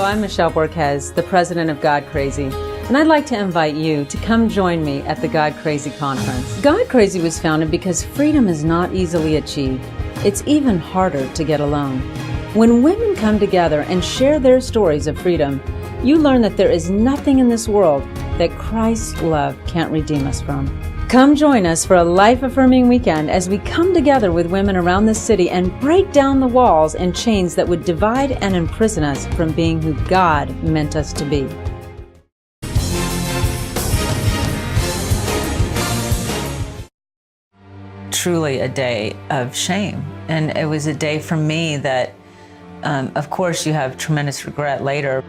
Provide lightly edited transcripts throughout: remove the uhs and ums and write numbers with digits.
I'm Michelle Borquez, the president of God Crazy, and I'd like to invite you to come join me at the God Crazy Conference. God Crazy was founded because freedom is not easily achieved. It's even harder to get alone. When women come together and share their stories of freedom, you learn that there is nothing in this world that Christ's love can't redeem us from. Come join us for a life-affirming weekend as we come together with women around the city and break down the walls and chains that would divide and imprison us from being who God meant us to be. Truly a day of shame. And it was a day for me that, of course, you have tremendous regret later.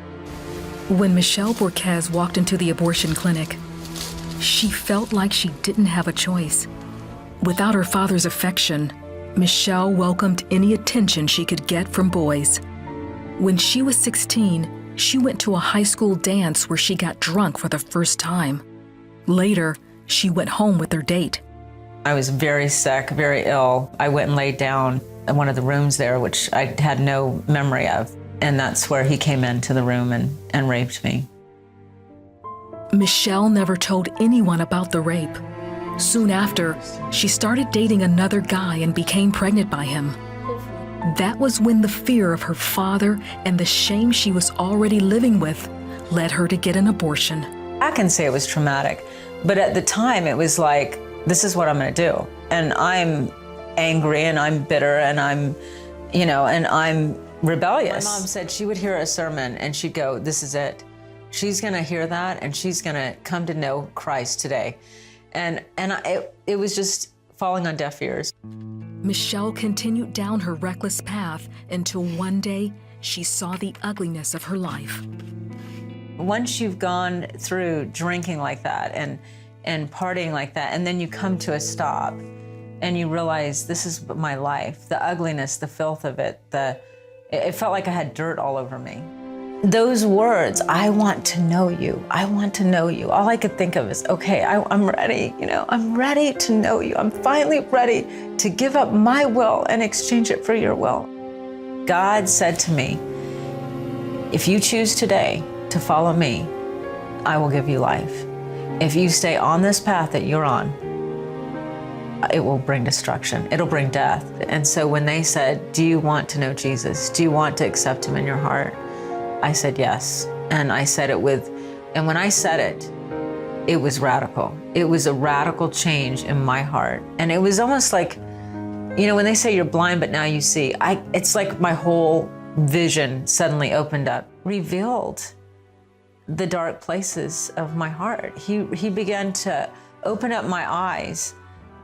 When Michelle Borquez walked into the abortion clinic, she felt like she didn't have a choice. Without her father's affection, Michelle welcomed any attention she could get from boys. When she was 16, she went to a high school dance where she got drunk for the first time. Later, she went home with her date. I was very sick, very ill. I went and laid down in one of the rooms there, which I had no memory of. And that's where he came into the room and raped me. Michelle never told anyone about the rape. Soon after, she started dating another guy and became pregnant by him. That was when the fear of her father and the shame she was already living with led her to get an abortion. I can say it was traumatic, but at the time it was like, this is what I'm gonna do. And I'm angry and I'm bitter and I'm rebellious. My mom said she would hear a sermon and she'd go, this is it. She's gonna hear that and she's gonna come to know Christ today. And it was just falling on deaf ears. Michelle continued down her reckless path until one day she saw the ugliness of her life. Once you've gone through drinking like that and partying like that, and then you come to a stop and you realize this is my life, the ugliness, the filth of it, it felt like I had dirt all over me. Those words, I want to know you, I want to know you. All I could think of is, okay, I'm ready, I'm ready to know you. I'm finally ready to give up my will and exchange it for your will. God said to me, if you choose today to follow me, I will give you life. If you stay on this path that you're on, it will bring destruction. It'll bring death. And so when they said, do you want to know Jesus? Do you want to accept him in your heart? I said yes. And I said it and when I said it, it was radical. It was a radical change in my heart. And it was almost like, when they say you're blind, but now you see, it's like my whole vision suddenly opened up, revealed the dark places of my heart. He began to open up my eyes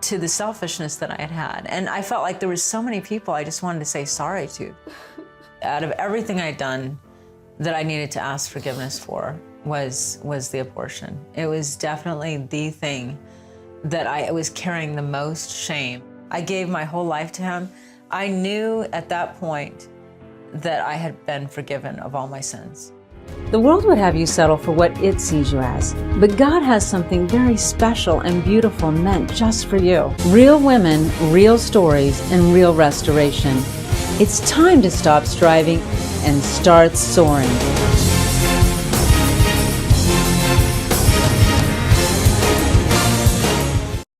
to the selfishness that I had had. And I felt like there was so many people I just wanted to say sorry to. Out of everything I'd done that I needed to ask forgiveness for was the abortion. It was definitely the thing that I was carrying the most shame. I gave my whole life to him. I knew at that point that I had been forgiven of all my sins. The world would have you settle for what it sees you as, but God has something very special and beautiful meant just for you. Real women, real stories, and real restoration. It's time to stop striving and start soaring.